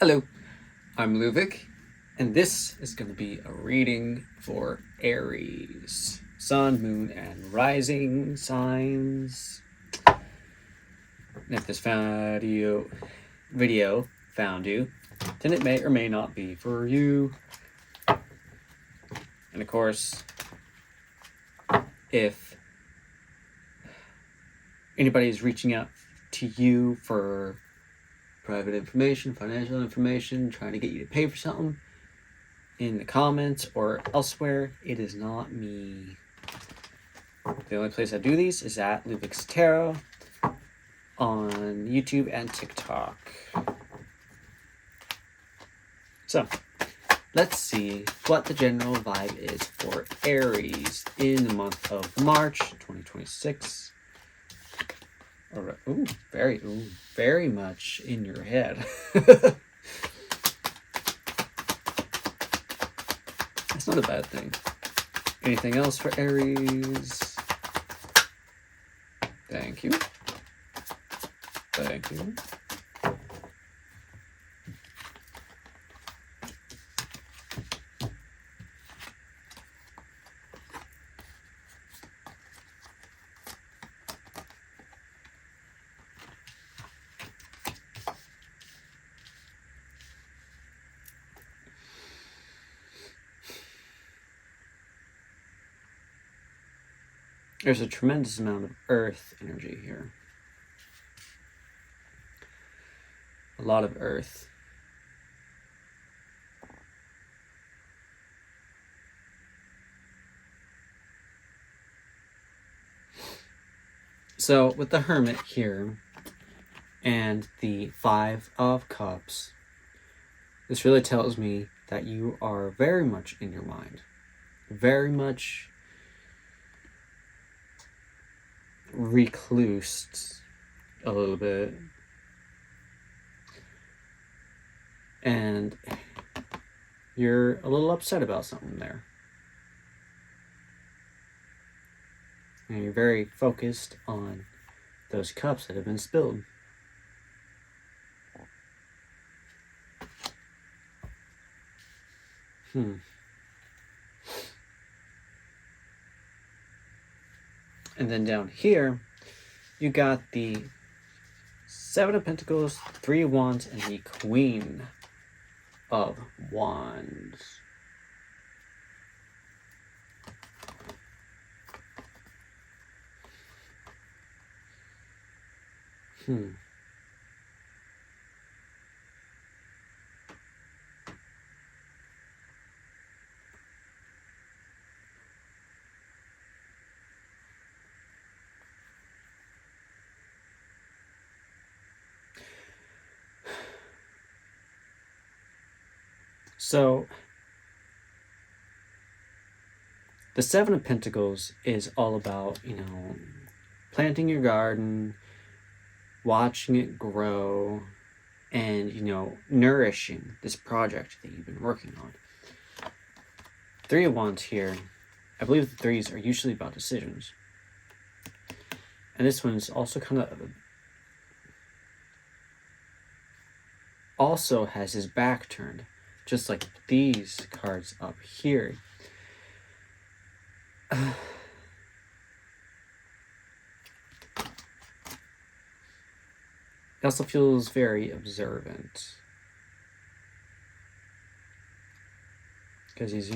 Hello, I'm Luvic, and this is going to be a reading for Aries, Sun, Moon, and Rising signs. And if this video found you, then it may or may not be for you. And of course, if anybody is reaching out to you for private information, financial information, trying to get you to pay for something, in the comments or elsewhere, it is not me. The only place I do these is at Luvic's Tarot on YouTube and TikTok. So, let's see what the general vibe is for Aries in the month of March 2026. Very much in your head. That's not a bad thing. Anything else for Aries? Thank you. Thank you. There's a tremendous amount of earth energy here. A lot of earth. So with the Hermit here and the Five of Cups, this really tells me that you are very much in your mind. Very much reclused a little bit. And you're a little upset about something there. And you're very focused on those cups that have been spilled. And then down here, you got the Seven of Pentacles, Three of Wands, and the Queen of Wands. So, the Seven of Pentacles is all about, planting your garden, watching it grow, and, nourishing this project that you've been working on. Three of Wands here, I believe the threes are usually about decisions. And this one's also also has his back turned, just like these cards up here. He also feels very observant. Because he's,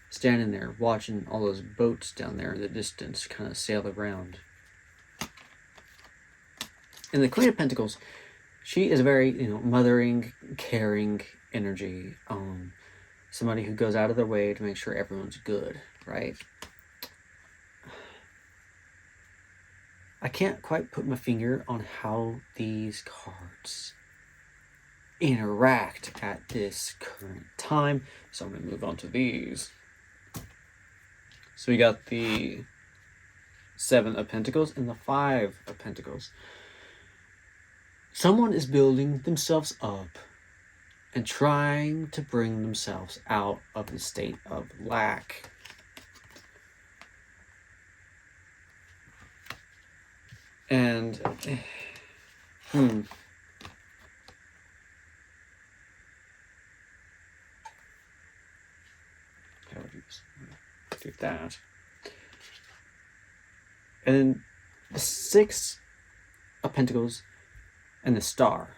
standing there watching all those boats down there in the distance kind of sail around. And the Queen of Pentacles, she is very, mothering, caring energy. Somebody who goes out of their way to make sure everyone's good, right? I can't quite put my finger on how these cards interact at this current time, so I'm going to move on to these. So we got the Seven of Pentacles and the Five of Pentacles. Someone is building themselves up and trying to bring themselves out of the state of lack. And through that. And then the Six of Pentacles and the Star.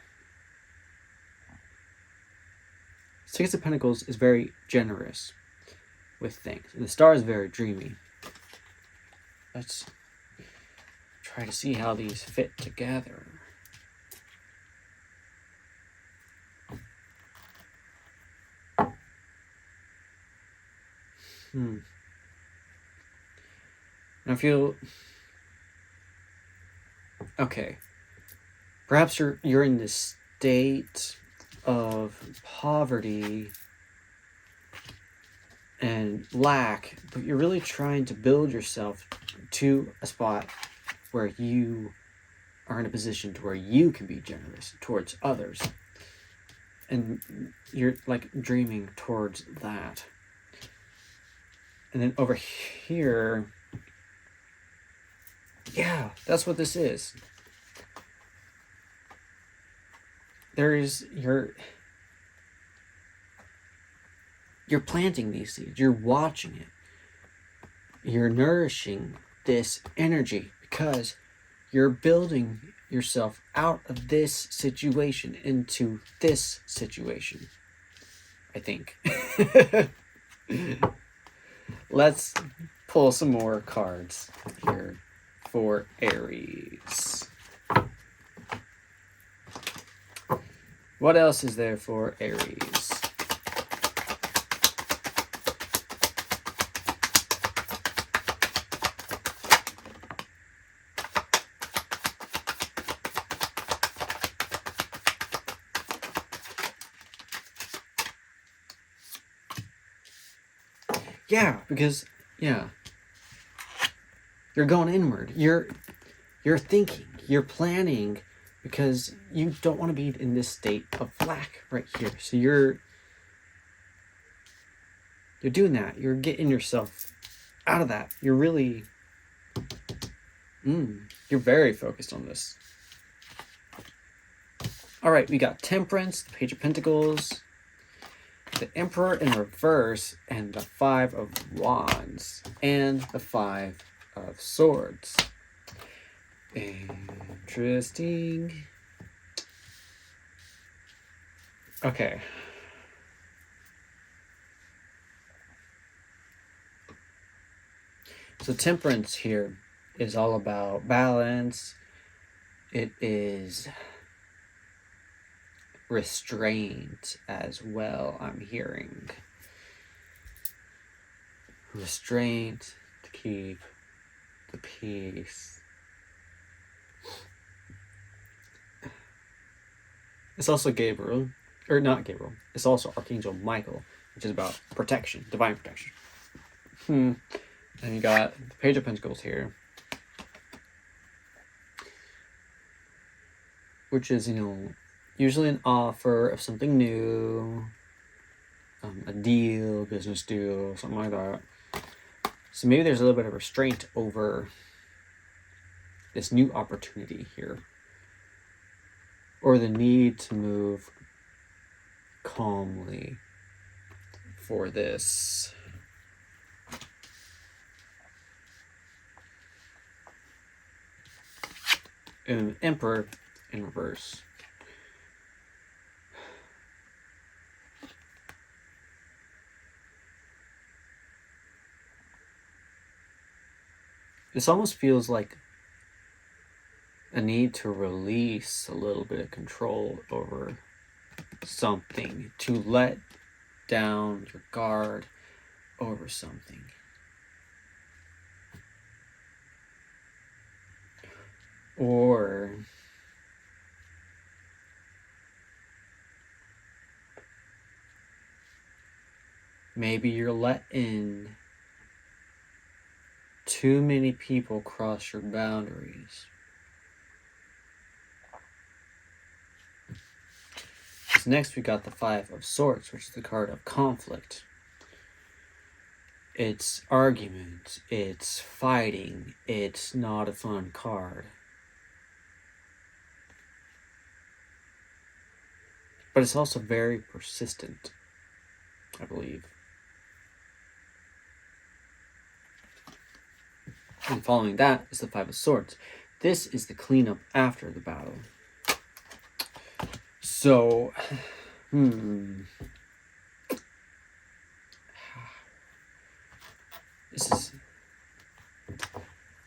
Six of Pentacles is very generous with things, and the Star is very dreamy. Let's try to see how these fit together. I feel okay. Perhaps you're in this state of poverty and lack, but you're really trying to build yourself to a spot where you are in a position to where you can be generous towards others. And you're like dreaming towards that. And then over here, yeah, that's what this is. There's you're planting these seeds. You're watching it. You're nourishing this energy because you're building yourself out of this situation into this situation, I think. Let's pull some more cards here for Aries. What else is there for Aries? Yeah, because you're going inward. You're thinking, you're planning, because you don't want to be in this state of lack right here. So you're doing that. You're getting yourself out of that. You're really you're very focused on this. All right, we got Temperance, the Page of Pentacles, the Emperor in reverse, and the Five of Wands, and the Five of Swords. Interesting. Okay. So Temperance here is all about balance. It is restraint as well, I'm hearing. Restraint to keep the peace. It's also Gabriel, or not Gabriel, it's also Archangel Michael, which is about protection, divine protection. And you got the Page of Pentacles here, which is, usually an offer of something new, a deal, business deal, something like that. So maybe there's a little bit of restraint over this new opportunity here, or the need to move calmly for this. And Emperor in reverse. This almost feels like a need to release a little bit of control over something, to let down your guard over something. Or maybe you're letting too many people cross your boundaries. So next we got the Five of Swords, which is the card of conflict. It's argument, it's fighting, it's not a fun card. But it's also very persistent, I believe. And following that is the Five of Swords. This is the cleanup after the battle. So, this is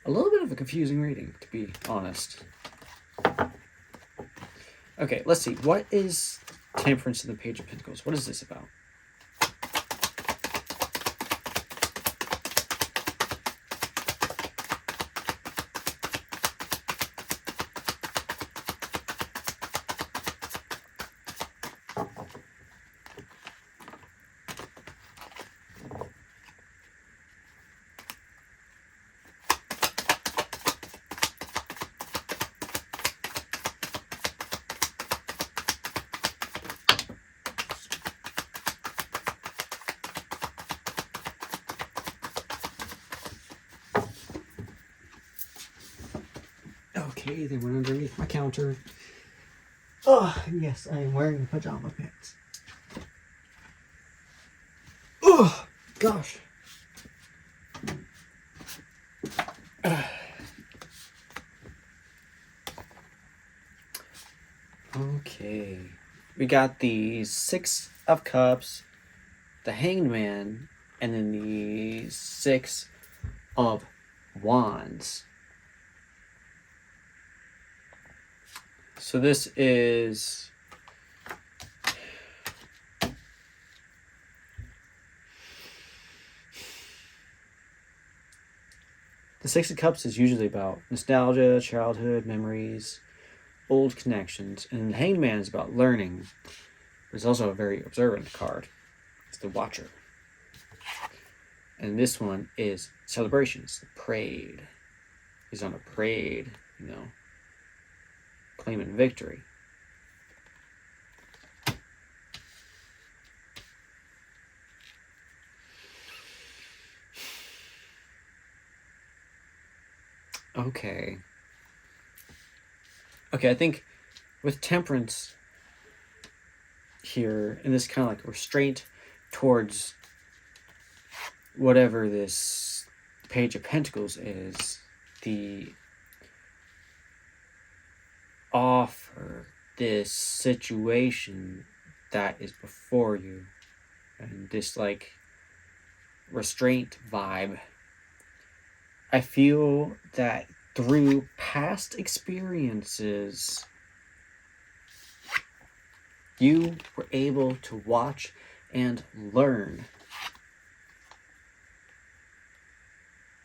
a little bit of a confusing reading, to be honest. Okay, let's see. What is Temperance in the Page of Pentacles? What is this about? Okay, they went underneath my counter. Oh, yes, I am wearing pajama pants. Oh, gosh. Okay. We got the Six of Cups, the Hanged Man, and then the Six of Wands. So this is the Six of Cups is usually about nostalgia, childhood, memories, old connections, and the Hanged Man is about learning. It's also a very observant card. It's the Watcher. And this one is celebrations, the parade. He's on a parade, you know, claiming victory. Okay. Okay, I think with Temperance here, and this kind of like restraint towards whatever this Page of Pentacles is, the offer, this situation that is before you, and this like restraint vibe. I feel that through past experiences, you were able to watch and learn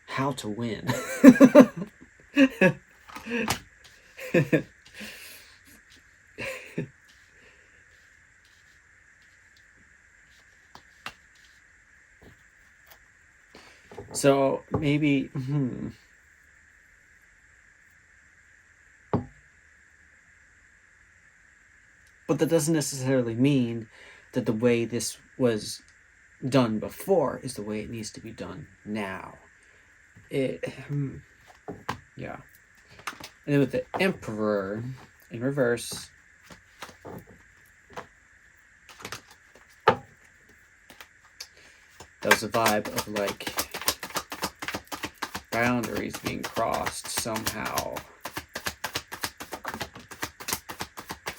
how to win. So maybe, but that doesn't necessarily mean that the way this was done before is the way it needs to be done now. Yeah. And then with the Emperor in reverse, that was a vibe of like boundaries being crossed somehow.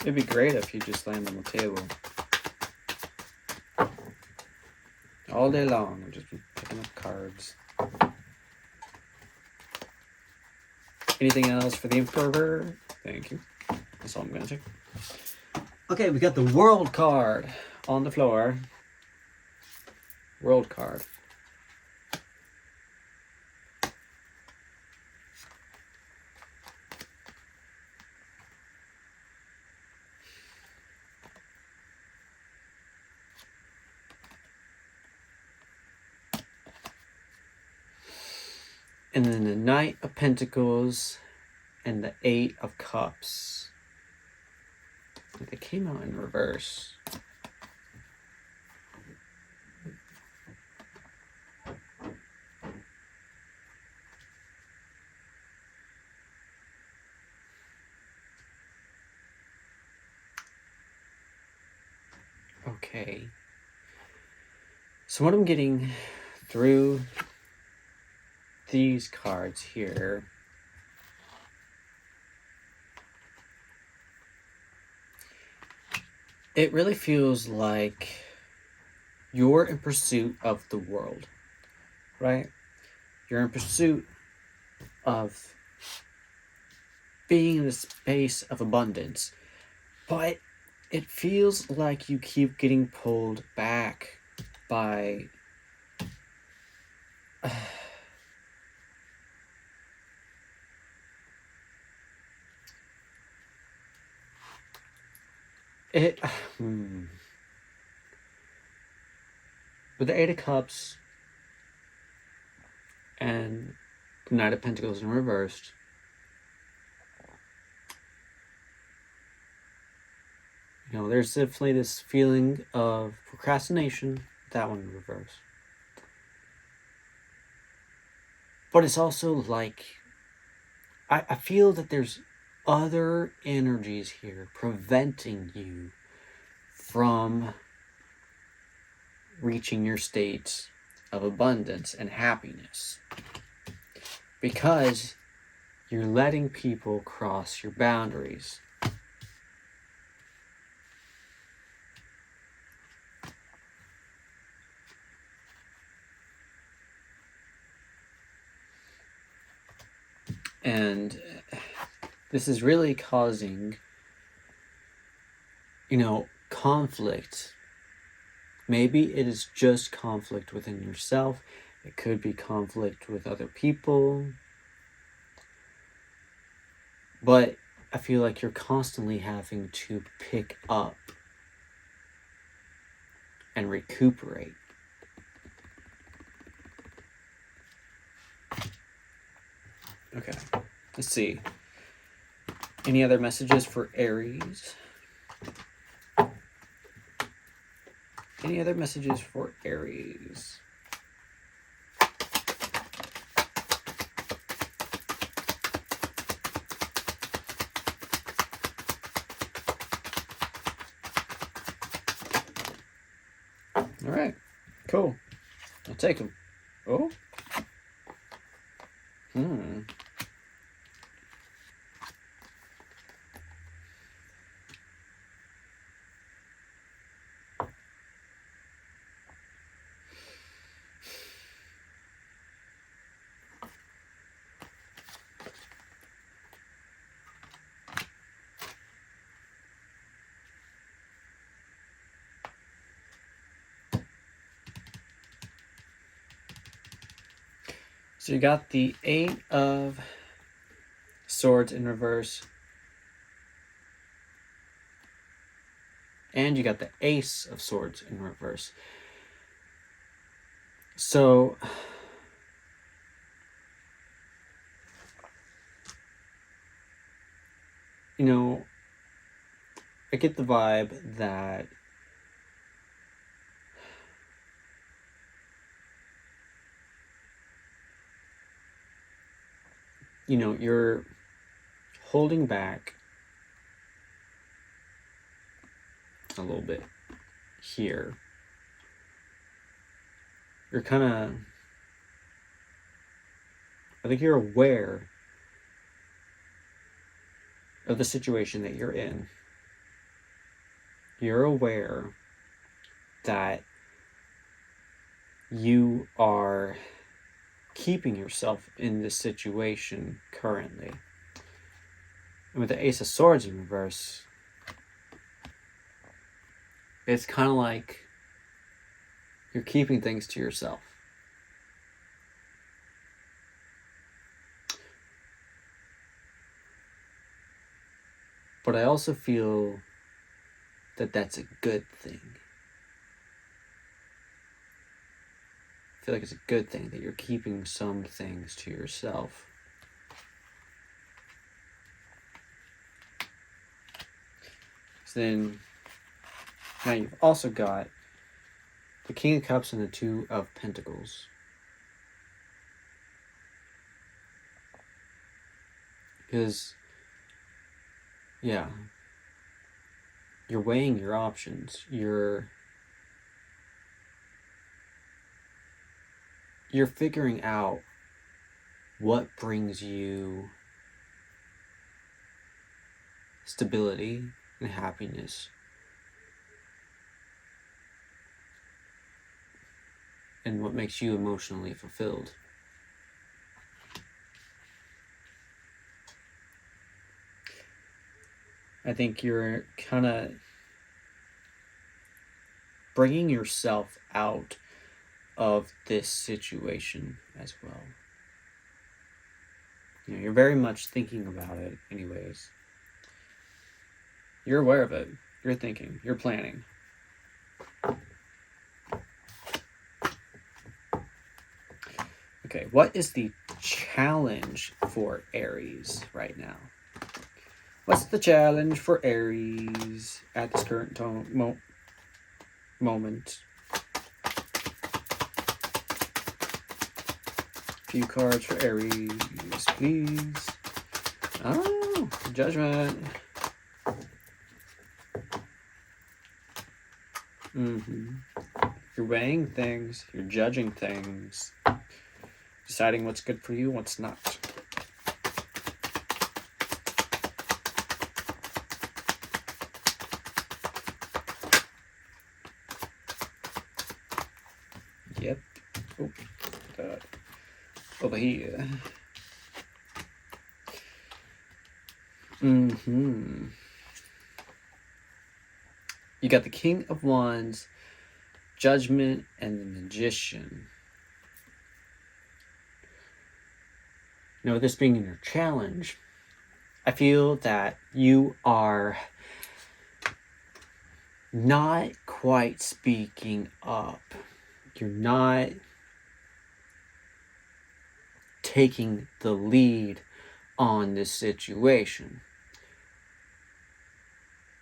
It'd be great if you just land on the table all day long and just be picking up cards. Anything else for the Emperor? Thank you. That's all I'm gonna take. Okay, we got the World card on the floor. World card. And then the Knight of Pentacles and the Eight of Cups. They came out in reverse. Okay. So what I'm getting through these cards here, it really feels like you're in pursuit of the world, right? You're in pursuit of being in the space of abundance, but it feels like you keep getting pulled back by it. With the Eight of Cups and the Knight of Pentacles in reversed, there's definitely this feeling of procrastination, that one in reverse. But it's also like, I feel that there's other energies here preventing you from reaching your state of abundance and happiness. Because you're letting people cross your boundaries. And this is really causing, conflict. Maybe it is just conflict within yourself. It could be conflict with other people. But I feel like you're constantly having to pick up and recuperate. Okay, let's see. Any other messages for Aries? Any other messages for Aries? All right, cool. I'll take them. Oh. So you got the Eight of Swords in reverse. And you got the Ace of Swords in reverse. So, I get the vibe that you're holding back a little bit here. You're kind of, I think you're aware of the situation that you're in. You're aware that you are keeping yourself in this situation currently. And with the Ace of Swords in reverse, it's kind of like you're keeping things to yourself. But I also feel that that's a good thing. I feel like it's a good thing that you're keeping some things to yourself. So then, now you've also got the King of Cups and the Two of Pentacles. Because, yeah, you're weighing your options. You're figuring out what brings you stability and happiness. And what makes you emotionally fulfilled. I think you're kind of bringing yourself out of this situation as well. You know, you're very much thinking about it anyways. You're aware of it. You're thinking. You're planning. Okay, what is the challenge for Aries right now? What's the challenge for Aries at this current moment? A few cards for Aries, please. Oh, Judgment. You're weighing things. You're judging things. Deciding what's good for you, what's not. Yep. Oh, that over here. You got the King of Wands, Judgment, and the Magician. Now, with this being in your challenge, I feel that you are not quite speaking up. You're not taking the lead on this situation.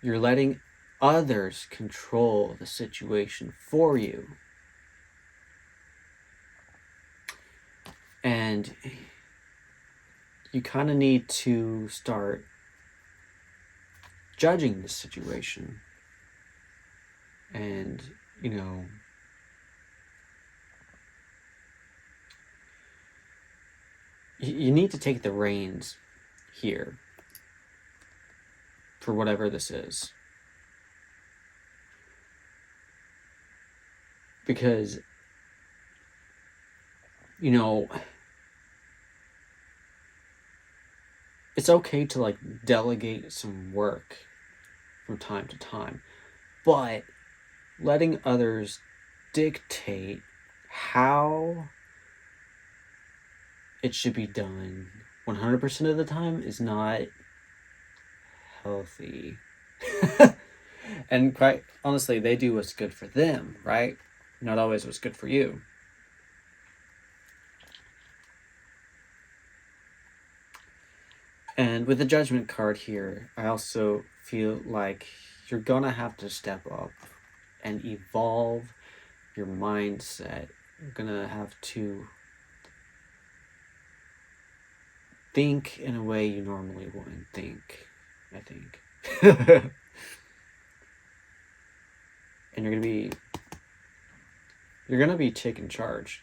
You're letting others control the situation for you. And you kind of need to start judging the situation. And, you know, you need to take the reins here for whatever this is. Because, you know, it's okay to like delegate some work from time to time, but letting others dictate how it should be done 100% of the time is not healthy. And quite honestly, they do what's good for them, right? Not always what's good for you. And with the Judgment card here, I also feel like you're gonna have to step up and evolve your mindset. You're gonna have to think in a way you normally wouldn't think, I think. And you're gonna be taking charge,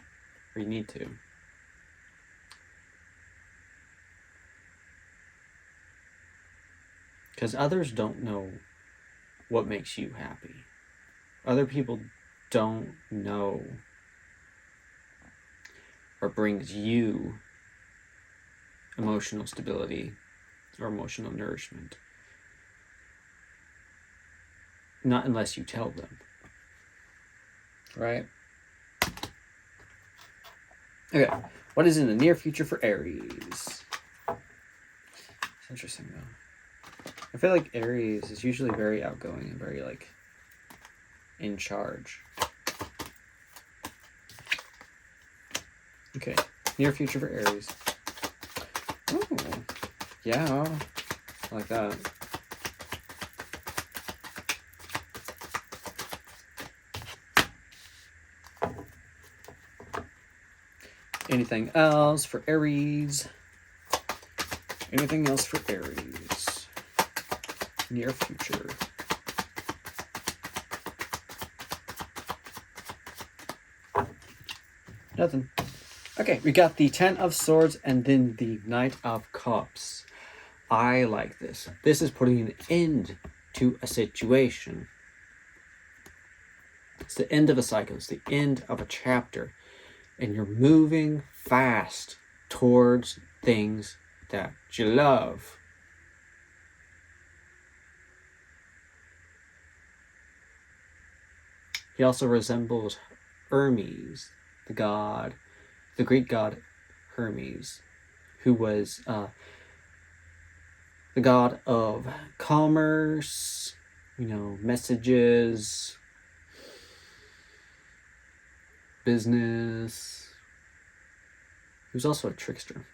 or you need to. Because others don't know what makes you happy. Other people don't know what brings you emotional stability or emotional nourishment. Not unless you tell them. Right? Okay. What is in the near future for Aries? It's interesting though. I feel like Aries is usually very outgoing and very like in charge. Okay. Near future for Aries. Oh. Yeah. I like that. Anything else for Aries? Anything else for Aries? Near future. Nothing. Okay, we got the Ten of Swords and then the Knight of Cups. I like this. This is putting an end to a situation. It's the end of a cycle. It's the end of a chapter. And you're moving fast towards things that you love. He also resembles Hermes, the Greek god Hermes, who was the god of commerce, messages, business. He was also a trickster.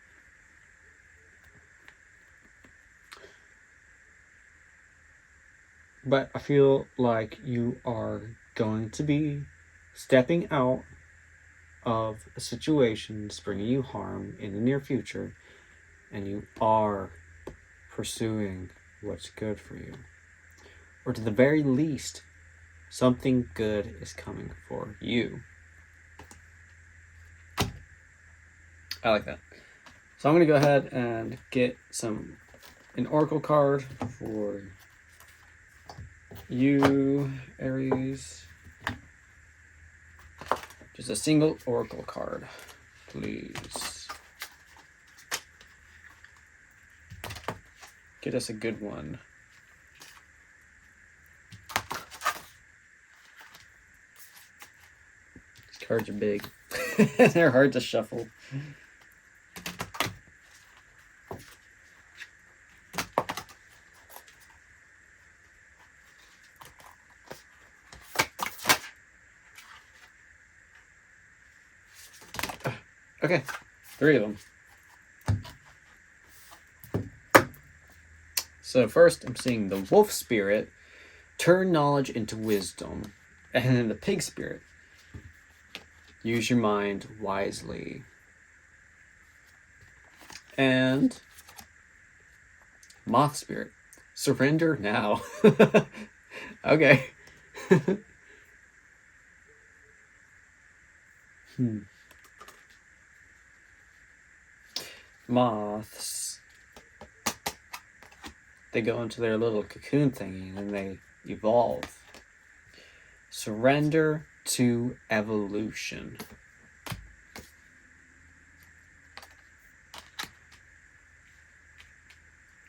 But I feel like you are going to be stepping out of a situation that's bringing you harm in the near future, and you are pursuing what's good for you. Or to the very least, something good is coming for you. I like that. So I'm going to go ahead and get an oracle card for you, Aries. Just a single oracle card, please. Get us a good one. These cards are big. They're hard to shuffle. Okay, 3 of them. So first I'm seeing the wolf spirit, turn knowledge into wisdom. And then the pig spirit, use your mind wisely. And moth spirit, surrender now. Okay. Moths, they go into their little cocoon thingy and they evolve. Surrender to evolution.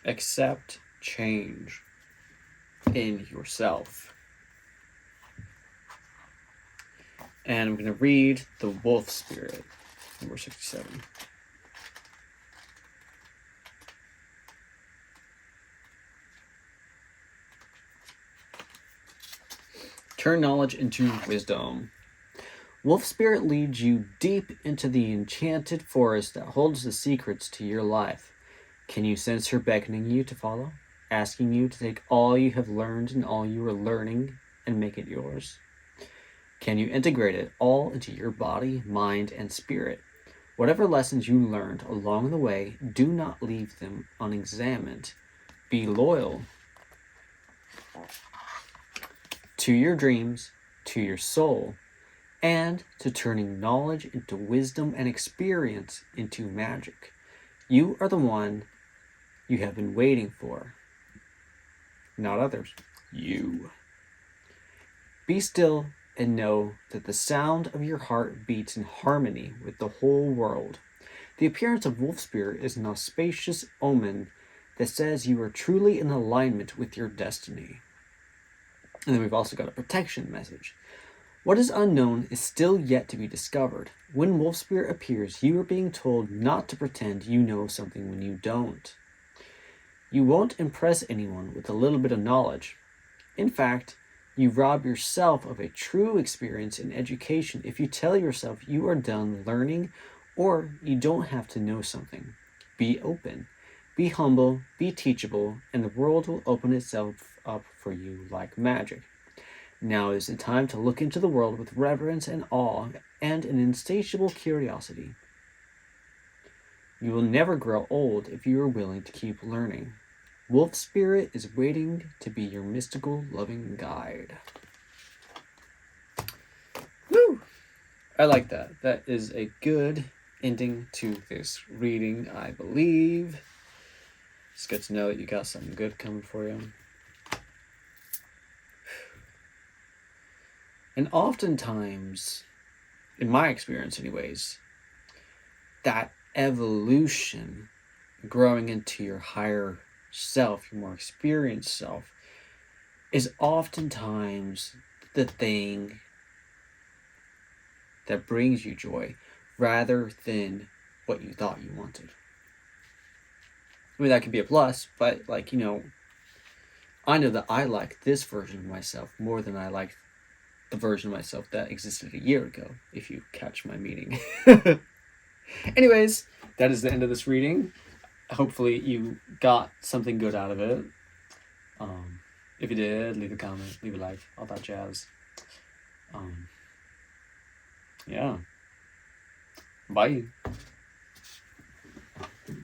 Accept change in yourself. And I'm going to read the wolf spirit, number 67. Turn knowledge into wisdom. Wolf spirit leads you deep into the enchanted forest that holds the secrets to your life. Can you sense her beckoning you to follow, asking you to take all you have learned and all you are learning and make it yours? Can you integrate it all into your body, mind, and spirit? Whatever lessons you learned along the way, do not leave them unexamined. Be loyal to your dreams, to your soul, and to turning knowledge into wisdom and experience into magic. You are the one you have been waiting for, not others. You. Be still and know that the sound of your heart beats in harmony with the whole world. The appearance of wolf spirit is an auspicious omen that says you are truly in alignment with your destiny. And then we've also got a protection message. What is unknown is still yet to be discovered. When wolf spirit appears, you are being told not to pretend you know something when you don't. You won't impress anyone with a little bit of knowledge. In fact, you rob yourself of a true experience in education if you tell yourself you are done learning or you don't have to know something. Be open, be humble, be teachable, and the world will open itself up for you like magic. Now is the time to look into the world with reverence and awe and an insatiable curiosity. You will never grow old if you are willing to keep learning. Wolf spirit is waiting to be your mystical, loving guide. Woo! I like that. That is a good ending to this reading, I believe. It's good to know that you got something good coming for you. And oftentimes, in my experience anyways, that evolution, growing into your higher self, your more experienced self, is oftentimes the thing that brings you joy rather than what you thought you wanted. I mean, that could be a plus, but like, you know, I know that I like this version of myself more than I like the version of myself that existed a year ago, if you catch my meaning. Anyways, that is the end of this reading. Hopefully you got something good out of it. If you did, leave a comment, leave a like, all that jazz. Yeah. Bye.